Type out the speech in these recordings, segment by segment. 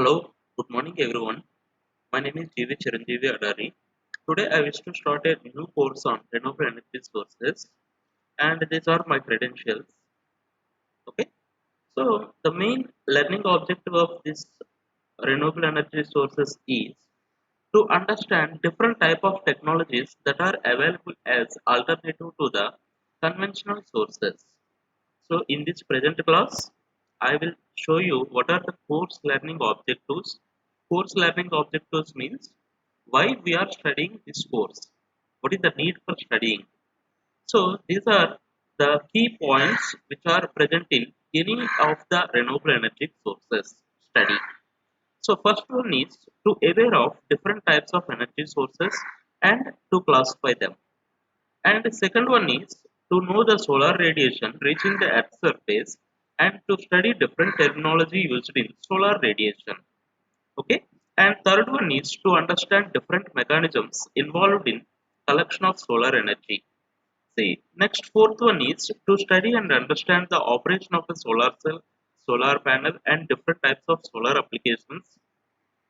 Hello, good morning everyone. My name is GV Chiranjeevi Adari. Today I wish to start a new course on renewable energy sources and these are my credentials. Okay, so the main learning objective of this renewable energy sources is to understand different type of technologies that are available as alternative to the conventional sources. So in this present class, I will show you what are the course learning objectives. Course learning objectives means why we are studying this course. What is the need for studying? So these are the key points which are present in any of the renewable energy sources study. So first one is to aware of different types of energy sources and to classify them. And the second one is to know the solar radiation reaching the Earth's surface and to study different terminology used in solar radiation. Okay. And third one is to understand different mechanisms involved in collection of solar energy. See, next fourth one is to study and understand the operation of a solar cell, solar panel, and different types of solar applications.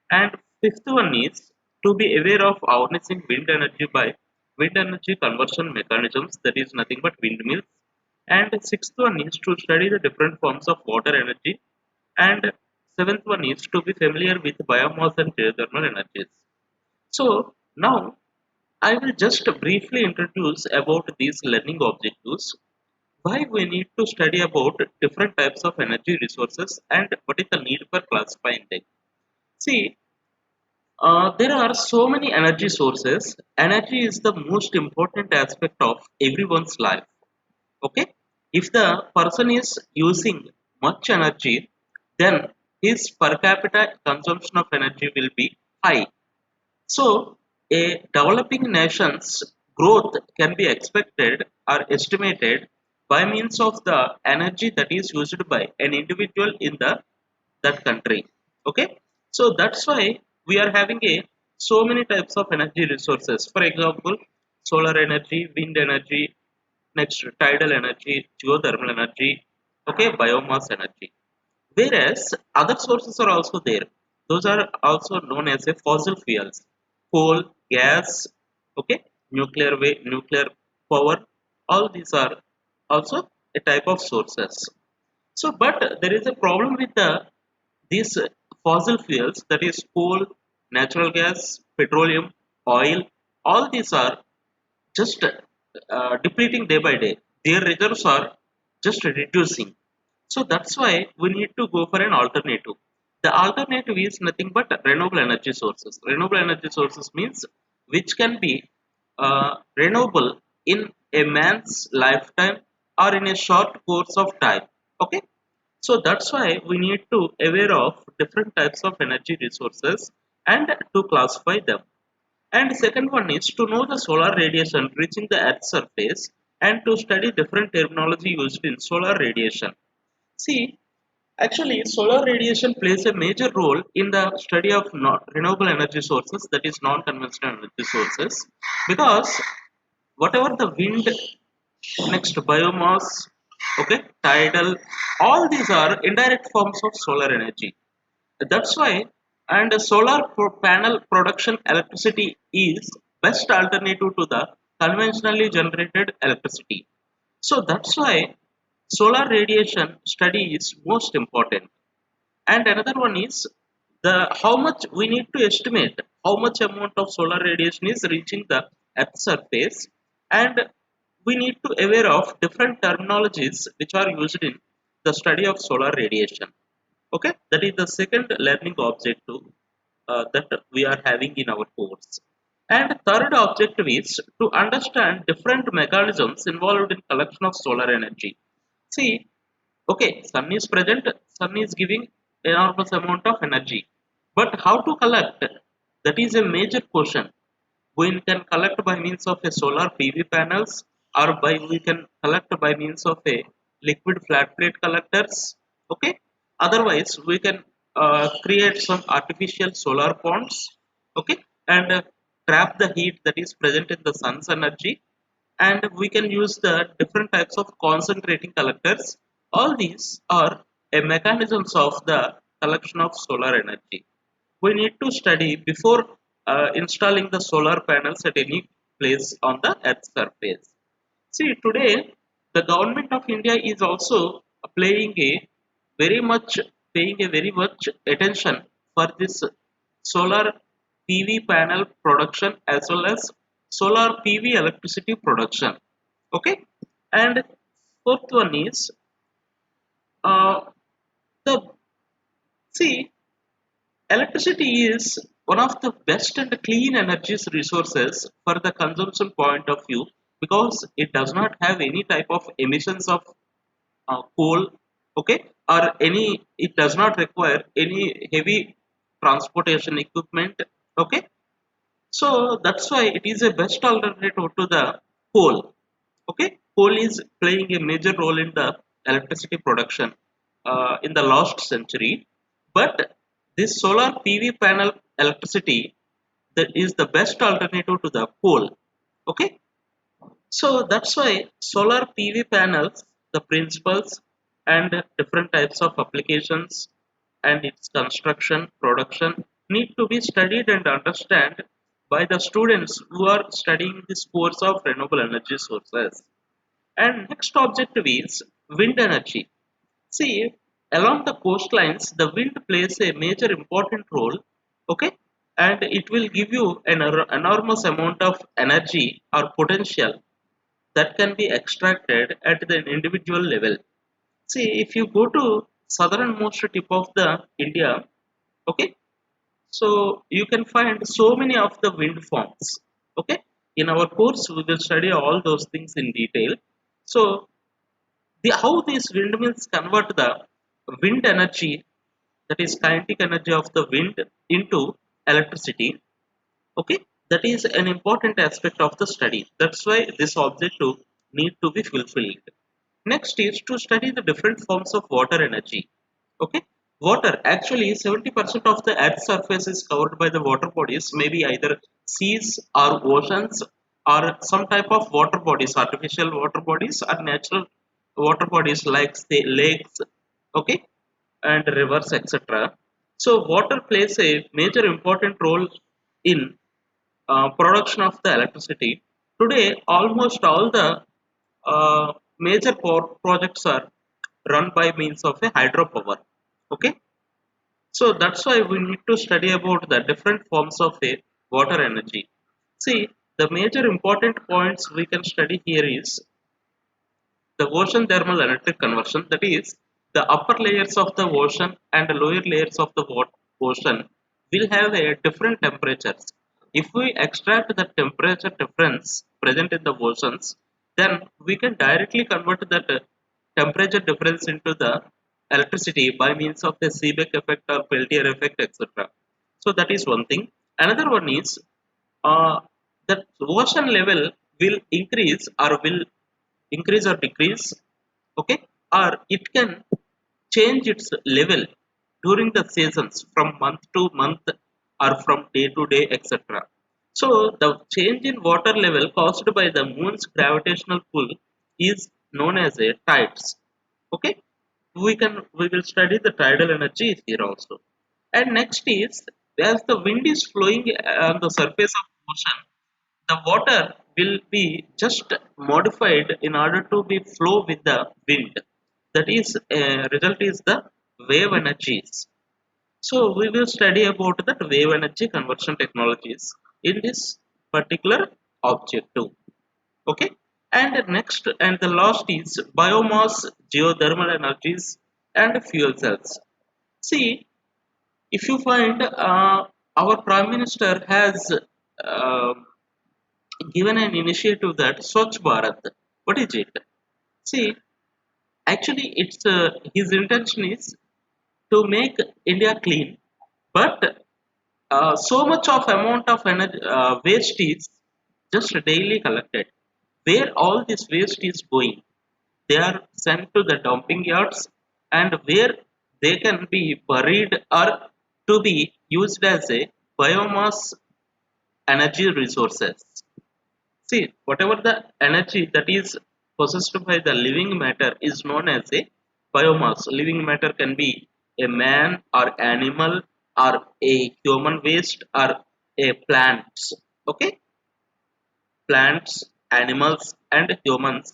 And fifth one is to be aware of harnessing wind energy by wind energy conversion mechanisms, that is nothing but windmills. And sixth one is to study the different forms of water energy. And seventh one is to be familiar with biomass and geothermal energies. So now I will just briefly introduce about these learning objectives, why we need to study about different types of energy resources and what is the need for classifying them. See, there are so many energy sources. Energy is the most important aspect of everyone's life. Okay? If the person is using much energy, then his per capita consumption of energy will be high. So, a developing nation's growth can be expected or estimated by means of the energy that is used by an individual in the that country. Okay, so that's why we are having a so many types of energy resources. For example, solar energy, wind energy, next tidal energy, geothermal energy, okay, biomass energy. Whereas other sources are also there. Those are also known as a fossil fuels, coal, gas, okay, nuclear power. All these are also a type of sources. So, but there is a problem with these fossil fuels, that is coal, natural gas, petroleum, oil. All these are just depleting day by day. Their reserves are just reducing. So that's why we need to go for an alternative. The alternative is nothing but renewable energy sources. Renewable energy sources means which can be renewable in a man's lifetime or in a short course of time. Okay, so that's why we need to aware of different types of energy resources and to classify them. And second one is to know the solar radiation reaching the Earth's surface and to study different terminology used in solar radiation. See, actually, solar radiation plays a major role in the study of renewable energy sources, that is non-conventional energy sources, because whatever the wind, next biomass, okay, tidal, all these are indirect forms of solar energy. That's why, and solar panel production electricity is best alternative to the conventionally generated electricity. So that's why solar radiation study is most important. And another one is the how much we need to estimate how much amount of solar radiation is reaching the Earth's surface, and we need to aware of different terminologies which are used in the study of solar radiation. Okay, that is the second learning objective that we are having in our course. And third objective is to understand different mechanisms involved in collection of solar energy. See, okay, sun is present, sun is giving enormous amount of energy. But how to collect? That is a major question. We can collect by means of a solar PV panels, or by we can collect by means of a liquid flat plate collectors. Okay. Otherwise, we can create some artificial solar ponds. Okay, and trap the heat that is present in the sun's energy, and we can use the different types of concentrating collectors. All these are a mechanisms of the collection of solar energy. We need to study before installing the solar panels at any place on the earth's surface. See, today the government of India is also playing a very much paying a very much attention for this solar PV panel production as well as solar PV electricity production. Okay, and fourth one is uh, the see, electricity is one of the best and clean energy resources for the consumption point of view because it does not have any type of emissions of coal, okay, or any, it does not require any heavy transportation equipment, okay. So that's why it is a best alternative to the coal. Okay, coal is playing a major role in the electricity production in the last century, but this solar PV panel electricity that is the best alternative to the coal. Okay, so that's why solar PV panels, the principles and different types of applications and its construction, production need to be studied and understand by the students who are studying this course of renewable energy sources. And next objective is wind energy. See, along the coastlines, the wind plays a major important role, okay? And it will give you an enormous amount of energy or potential that can be extracted at the individual level. See, if you go to southernmost tip of the India, okay, so you can find so many of the wind farms. Okay, in our course we will study all those things in detail. So how these windmills convert the wind energy, that is kinetic energy of the wind, into electricity. Okay, that is an important aspect of the study. That's why this objective need to be fulfilled. Next is to study the different forms of water energy. Okay, water, actually 70% of the earth's surface is covered by the water bodies, maybe either seas or oceans or some type of water bodies, artificial water bodies or natural water bodies like say lakes, okay, and rivers, etc. So water plays a major important role in production of the electricity. Today, almost all the major projects are run by means of a hydropower. Okay, so that's why we need to study about the different forms of a water energy. See, the major important points we can study here is the ocean thermal electric conversion, that is the upper layers of the ocean and the lower layers of the ocean will have a different temperatures. If we extract the temperature difference present in the oceans, then we can directly convert that temperature difference into the electricity by means of the Seebeck effect or Peltier effect, etc. So that is one thing. Another one is uh, that ocean level will increase or decrease, okay, or it can change its level during the seasons from month to month or from day to day, etc. So the change in water level caused by the moon's gravitational pull is known as a tides. Okay, we will study the tidal energy here also. And next is, as the wind is flowing on the surface of ocean, the water will be just modified in order to be flow with the wind. That is result is the wave energies. So we will study about that wave energy conversion technologies in this particular objective. Okay, and next and the last is biomass, geothermal energies and fuel cells. See, if you find our prime minister has uh, given an initiative that Swachh Bharat. What is it? See, actually, it's his intention is to make India clean, but so much of amount of energy, waste is just daily collected. Where all this waste is going, they are sent to the dumping yards, and where they can be buried or to be used as a biomass energy resources. See, whatever the energy that is possessed by the living matter is known as a biomass. Living matter can be a man or animal or a human waste or a plants. Okay, plants, animals, and humans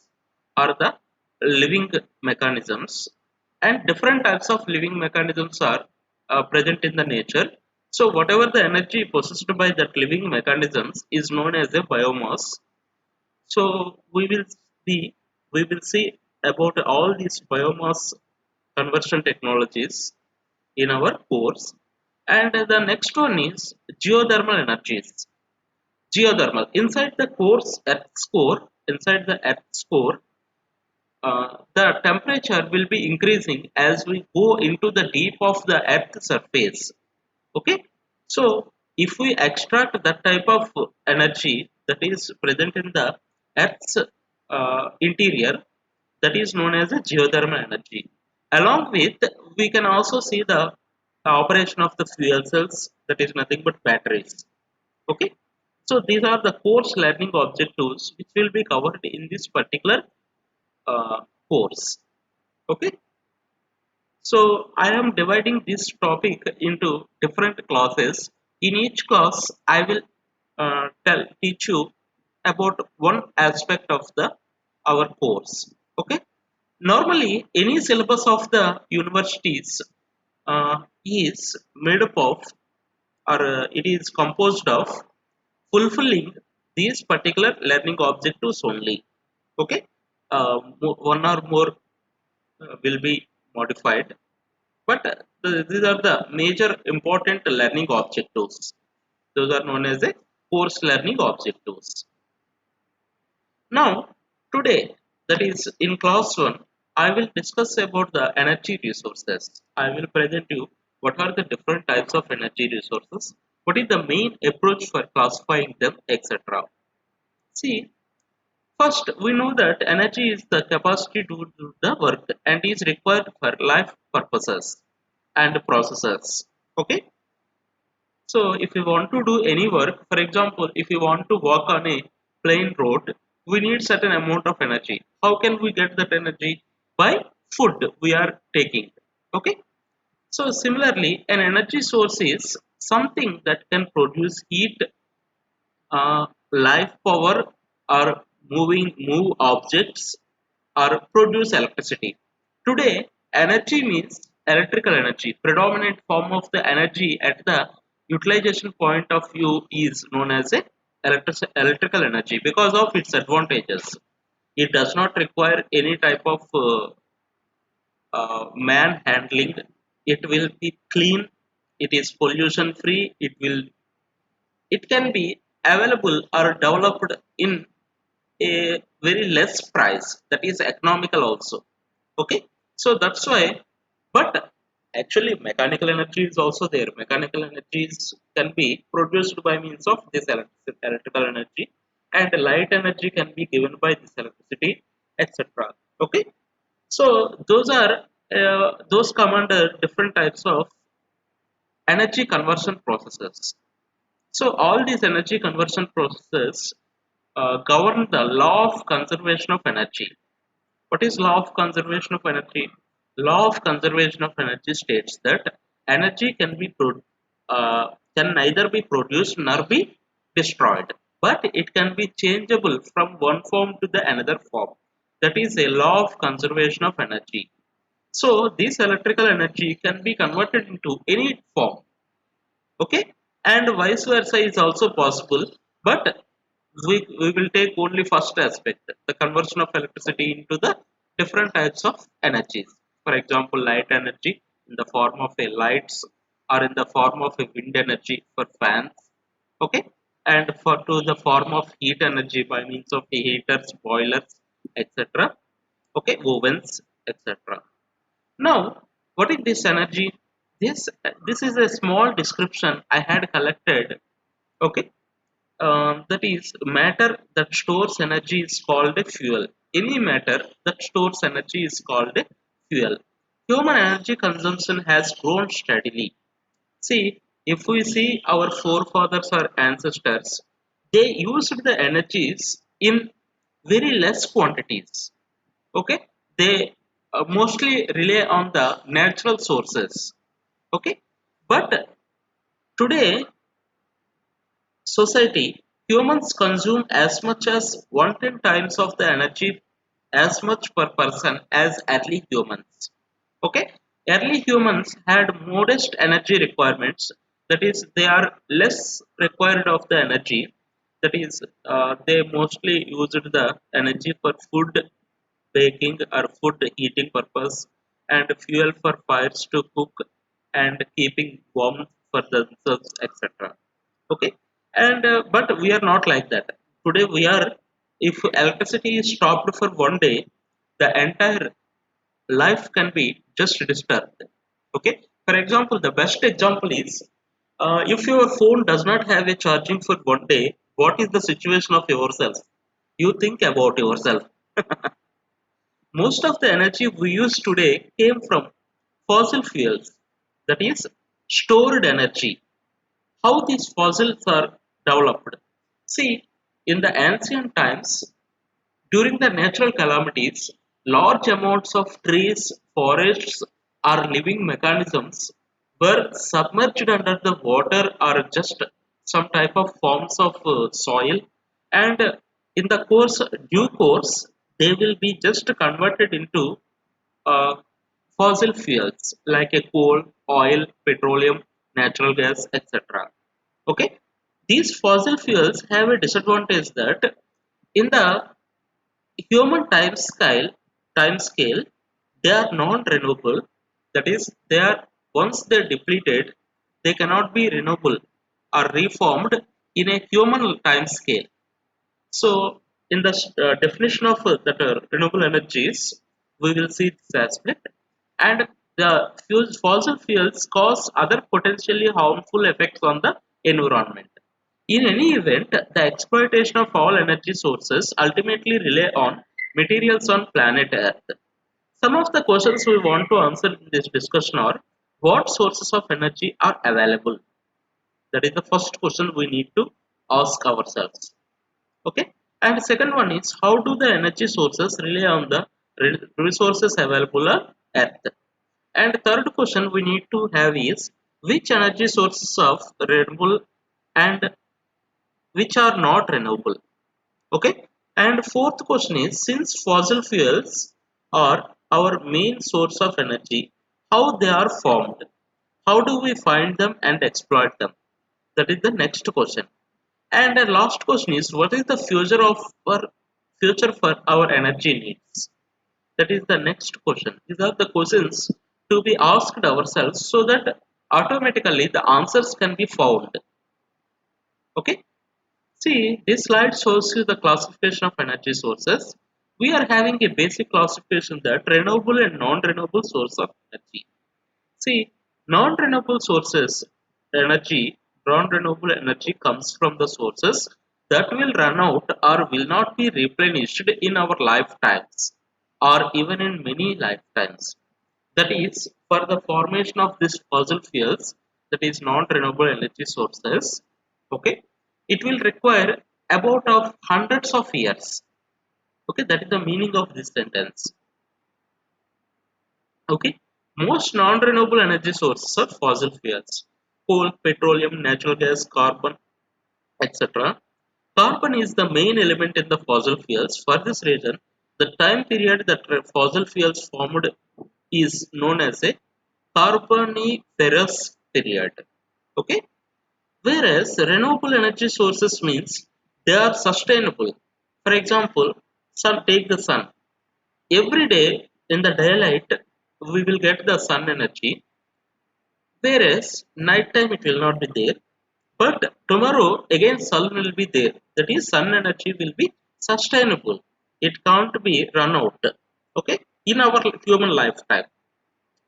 are the living mechanisms, and different types of living mechanisms are present in the nature. So, whatever the energy possessed by that living mechanisms is known as a biomass. So, we will see about all these biomass conversion technologies in our course. And the next one is geothermal energies. Geothermal. Inside the Earth's core, the temperature will be increasing as we go into the deep of the Earth surface. Okay, so if we extract that type of energy that is present in the Earth's interior, that is known as a geothermal energy. Along with, we can also see the operation of the fuel cells, that is nothing but batteries. Okay, so these are the course learning objectives which will be covered in this particular uh, course. Okay, so I am dividing this topic into different classes. In each class I will teach you about one aspect of the our course. Okay, normally any syllabus of the universities is made up of, or it is composed of fulfilling these particular learning objectives only. Okay, one or more will be modified, but these are the major important learning objectives. Those are known as a course learning objectives. Now, today, that is in class 1, I will discuss about the energy resources. I will present you what are the different types of energy resources, what is the main approach for classifying them, etc. See, first, we know that energy is the capacity to do the work and is required for life purposes and processes. Okay, so if you want to do any work, for example, if you want to walk on a plain road, we need certain amount of energy. How can we get that energy? By food we are taking. Okay, so similarly, an energy source is something that can produce heat, life power, or move objects, or produce electricity. Today, energy means electrical energy. Predominant form of the energy at the utilization point of view is known as a electrical energy because of its advantages. It does not require any type of man handling. It will be clean. It is pollution free. It can be available or developed in a very less price, that is economical also. Okay, so that's why. But actually mechanical energy is also there. Mechanical energies can be produced by means of this electrical energy, and light energy can be given by this electricity, etc. Okay, so those come under different types of energy conversion processes. So all these energy conversion processes govern the law of conservation of energy. What is law of conservation of energy? Law of conservation of energy states that energy can neither be produced nor be destroyed, but it can be changeable from one form to the another form. That is a law of conservation of energy. So this electrical energy can be converted into any form. Okay, and vice versa is also possible, but we will take only first aspect, the conversion of electricity into the different types of energies. For example, light energy in the form of a lights, or in the form of a wind energy for fans. Okay, and for to the form of heat energy by means of the heaters, boilers, etc. Okay, ovens, etc. Now, what is this energy? This is a small description I had collected. Okay, that is matter that stores energy is called a fuel. Any matter that stores energy is called a fuel. Human energy consumption has grown steadily. See, if we see our forefathers or ancestors, they used the energies in very less quantities. Okay, they mostly rely on the natural sources. Okay, but today society, humans consume as much as 110 times of the energy as much per person as early humans. Okay, early humans had modest energy requirements. That is, they are less required of the energy. That is, they mostly used the energy for food baking or food heating purpose and fuel for fires to cook and keeping warm for themselves, etc. Okay, and but we are not like that today. We are, if electricity is stopped for one day, the entire life can be just disturbed. Okay, for example, the best example is, if your phone does not have a charging for one day, what is the situation of yourself? You think about yourself. Most of the energy we use today came from fossil fuels, that is, stored energy. How these fossils are developed? See, in the ancient times, during the natural calamities, large amounts of trees, forests, or living mechanisms were submerged under the water or just some type of forms of soil, and in the due course, they will be just converted into uh, fossil fuels like a coal, oil, petroleum, natural gas, etc. Okay, these fossil fuels have a disadvantage that in the human time scale, they are non-renewable. That is, they are, once they're depleted, they cannot be renewable or reformed in a human time scale. So in the definition of that renewable energies, we will see this aspect. And the fossil fuels cause other potentially harmful effects on the environment. In any event, the exploitation of all energy sources ultimately rely on materials on planet Earth. Some of the questions we want to answer in this discussion are: what sources of energy are available? That is the first question we need to ask ourselves. Okay, and second one is, how do the energy sources rely on the resources available on Earth? And third question we need to have is, which energy sources are renewable and which are not renewable? Okay, and fourth question is, since fossil fuels are our main source of energy, how they are formed? How do we find them and exploit them? That is the next question. And the last question is, what is the future for our energy needs? That is the next question. These are the questions to be asked ourselves so that automatically the answers can be found. Okay. See, this slide shows you the classification of energy sources. We are having a basic classification that renewable and non-renewable source of energy. See, non-renewable sources energy, non-renewable energy comes from the sources that will run out or will not be replenished in our lifetimes or even in many lifetimes. That is, for the formation of these fossil fuels, that is non-renewable energy sources, okay, it will require about of hundreds of years. Okay, that is the meaning of this sentence. Okay, most non-renewable energy sources are fossil fuels: coal, petroleum, natural gas, carbon, etc. Carbon is the main element in the fossil fuels. For this reason, the time period that fossil fuels formed is known as a Carboniferous period. Okay, whereas renewable energy sources means they are sustainable. For example, take the sun. Every day in the daylight, we will get the sun energy, whereas nighttime it will not be there. But tomorrow again sun will be there. That is, sun energy will be sustainable. It can't be run out. Okay, in our human lifetime.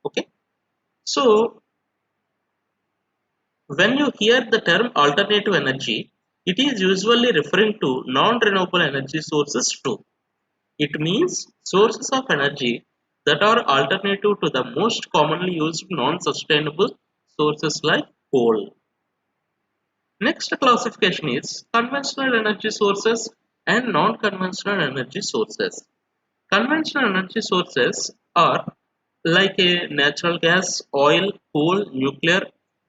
Okay, so when you hear the term alternative energy, it is usually referring to non-renewable energy sources too. It means sources of energy that are alternative to the most commonly used non-sustainable sources like coal. Next classification is conventional energy sources and non-conventional energy sources. Conventional energy sources are like a natural gas, oil, coal, nuclear.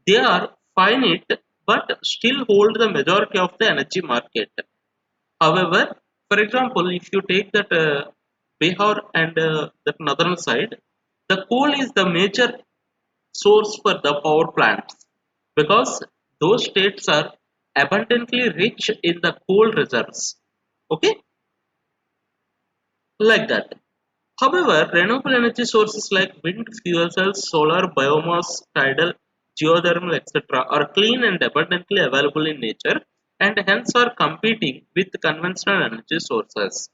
They are finite but still hold the majority of the energy market. However, for example, if you take that Bihar and that northern side, the coal is the major source for the power plants because those states are abundantly rich in the coal reserves. Okay, like that. However, renewable energy sources like wind, fuel cells, solar, biomass, tidal, geothermal, etc., are clean and abundantly available in nature and hence are competing with conventional energy sources.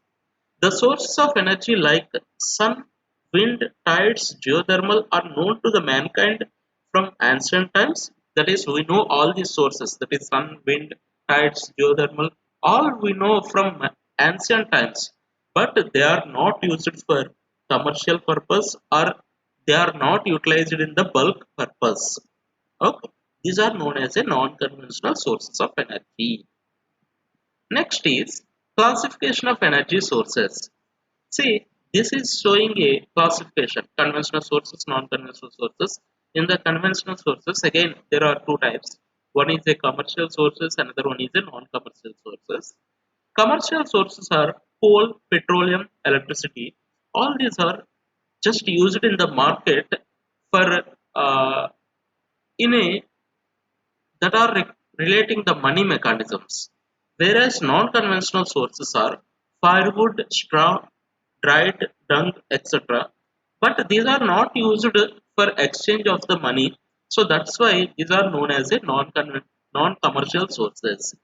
The sources of energy like sun, wind, tides, geothermal are known to the mankind from ancient times. That is, we know all these sources. That is, sun, wind, tides, geothermal. All we know from ancient times, but they are not used for commercial purpose or they are not utilized in the bulk purpose. Okay, these are known as a non-conventional sources of energy. Next is classification of energy sources. See, this is showing a classification, conventional sources, non-conventional sources. In the conventional sources, again, there are two types. One is a commercial sources, another one is a non-commercial sources. Commercial sources are coal, petroleum, electricity. All these are just used in the market for in a that are relating the money mechanisms, whereas non-conventional sources are firewood, straw, dried dung, etc. But these are not used for exchange of the money, so that's why these are known as a non-commercial sources.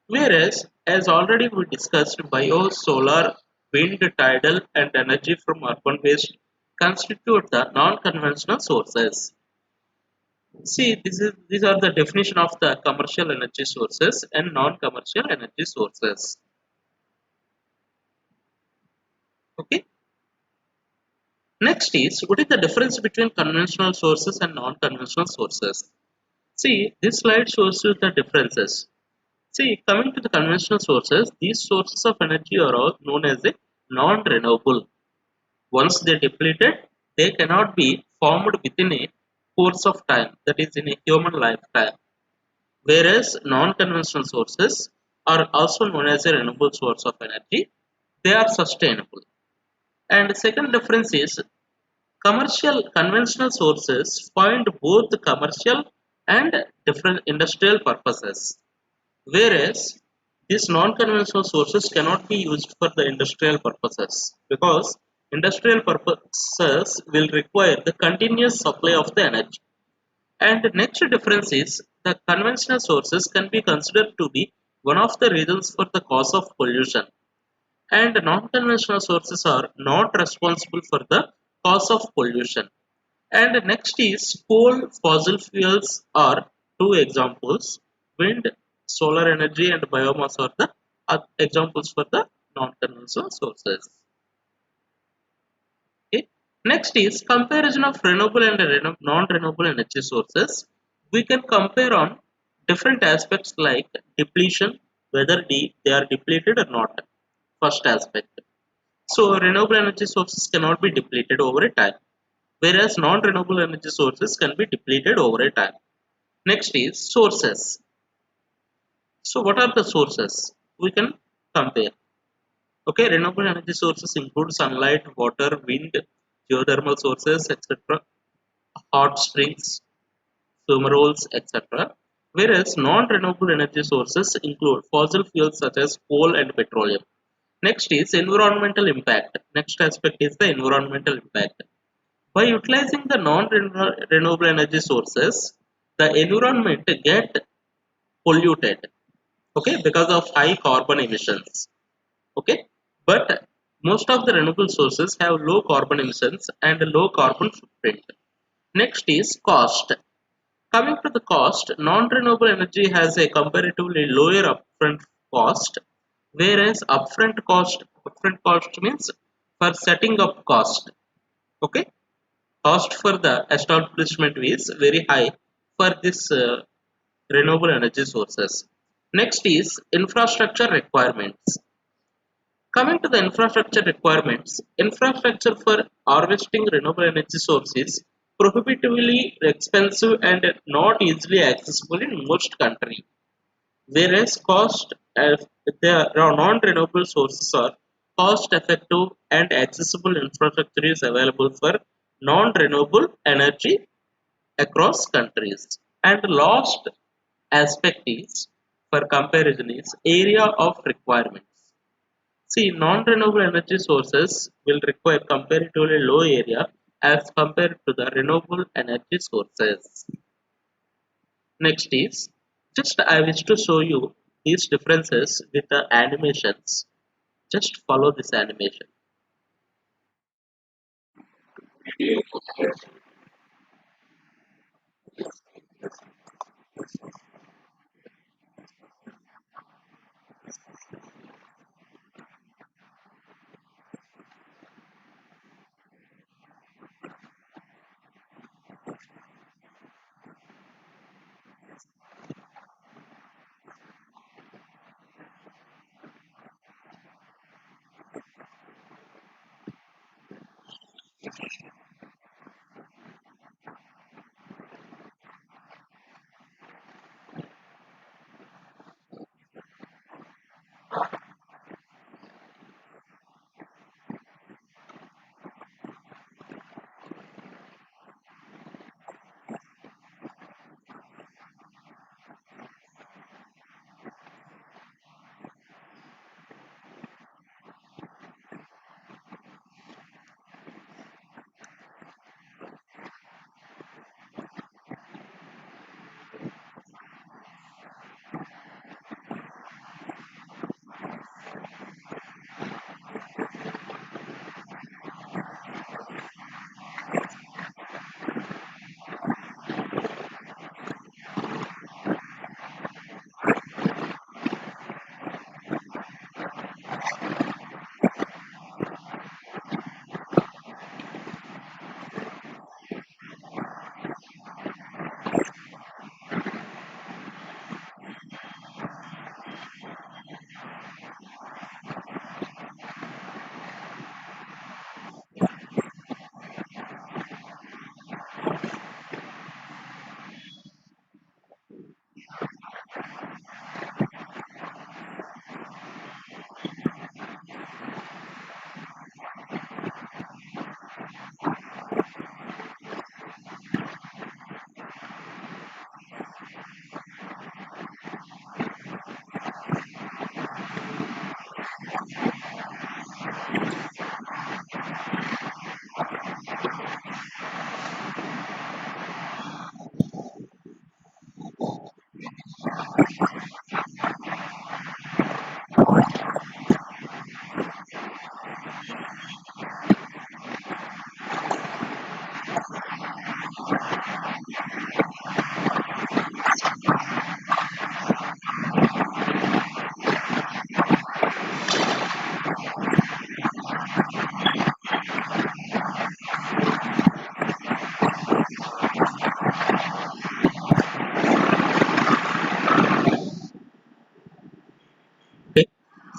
Whereas, as already we discussed, bio, solar, wind, tidal, and energy from urban waste constitute the non-conventional sources. See, these are the definition of the commercial energy sources and non-commercial energy sources. Okay. Next is what is the difference between conventional sources and non-conventional sources? See, this slide shows you the differences. See, coming to the conventional sources, these sources of energy are all known as a non-renewable. Once they depleted, they cannot be formed within a course of time, that is in a human lifetime. Whereas non-conventional sources are also known as a renewable source of energy, they are sustainable. And the second difference is commercial conventional sources find both commercial and different industrial purposes, whereas these non-conventional sources cannot be used for the industrial purposes because industrial purposes will require the continuous supply of the energy. And the next difference is the conventional sources can be considered to be one of the reasons for the cause of pollution, and non-conventional sources are not responsible for the cause of pollution. And next is coal, fossil fuels are two examples. Wind, solar energy, and biomass are the examples for the non-conventional sources. Okay. Next is comparison of renewable and non-renewable energy sources. We can compare on different aspects like depletion, whether they are depleted or not. First aspect. So renewable energy sources cannot be depleted over a time, whereas non-renewable energy sources can be depleted over a time. Next is sources. So what are the sources? We can compare. Okay, renewable energy sources include sunlight, water, wind, geothermal sources, etc., hot springs, fumaroles, etc. Whereas non-renewable energy sources include fossil fuels such as coal and petroleum. Next is environmental impact. Next aspect is the environmental impact. By utilizing the non-renewable energy sources, the environment get polluted, okay, because of high carbon emissions. Okay, but most of the renewable sources have low carbon emissions and a low carbon footprint. Next is cost. Coming to the cost, non-renewable energy has a comparatively lower upfront cost, whereas upfront cost means for setting up cost. Okay, cost for the establishment is very high for this renewable energy sources. Next is infrastructure requirements. Coming to the infrastructure requirements, infrastructure for harvesting renewable energy sources prohibitively expensive and not easily accessible in most countries, whereas cost the non-renewable sources are cost-effective and accessible infrastructure is available for non-renewable energy across countries. And last aspect is for comparison is area of requirements. See, non-renewable energy sources will require comparatively low area as compared to the renewable energy sources. Next is just I wish to show you these differences with the animations. Just follow this animation. Okay.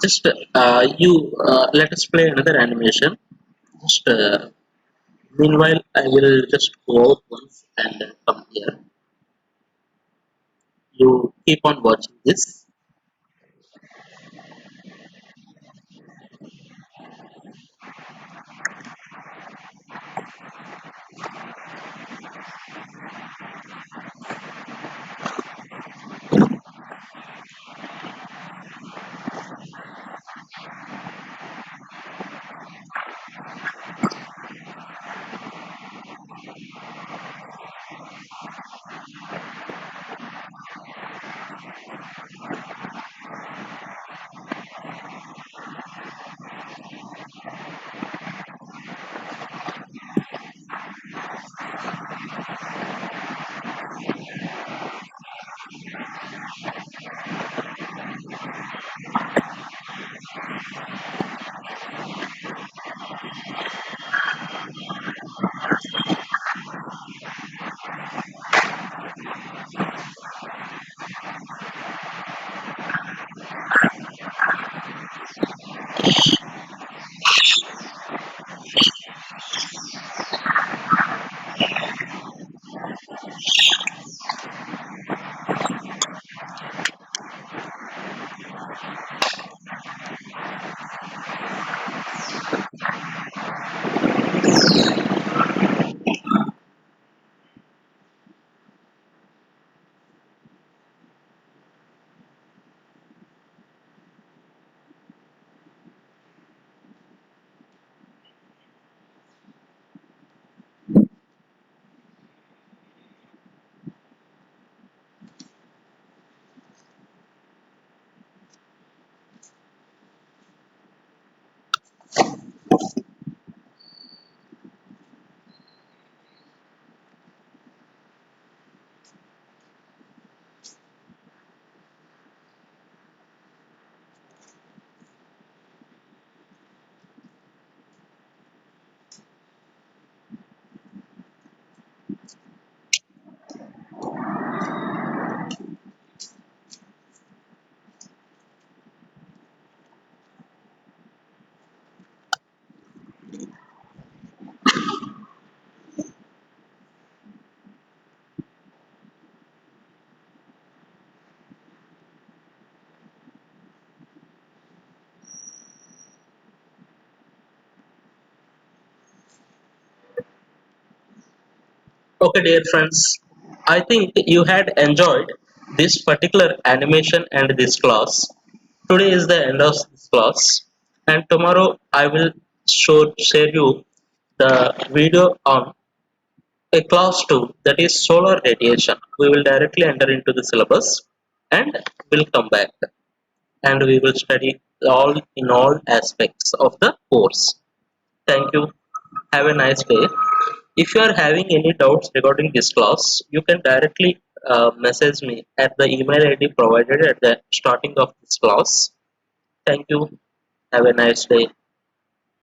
Just you let us play another animation. Just meanwhile, I will just go out once and come here. You keep on watching this. Okay, dear friends, I think you had enjoyed this particular animation and this class. Today is the end of this class, and tomorrow I will share you the video on a class 2, that is solar radiation. We will directly enter into the syllabus and will come back and we will study all in all aspects of the course. Thank you. Have a nice day. If you are having any doubts regarding this class, you can directly message me at the email ID provided at the starting of this class. Thank you. Have a nice day.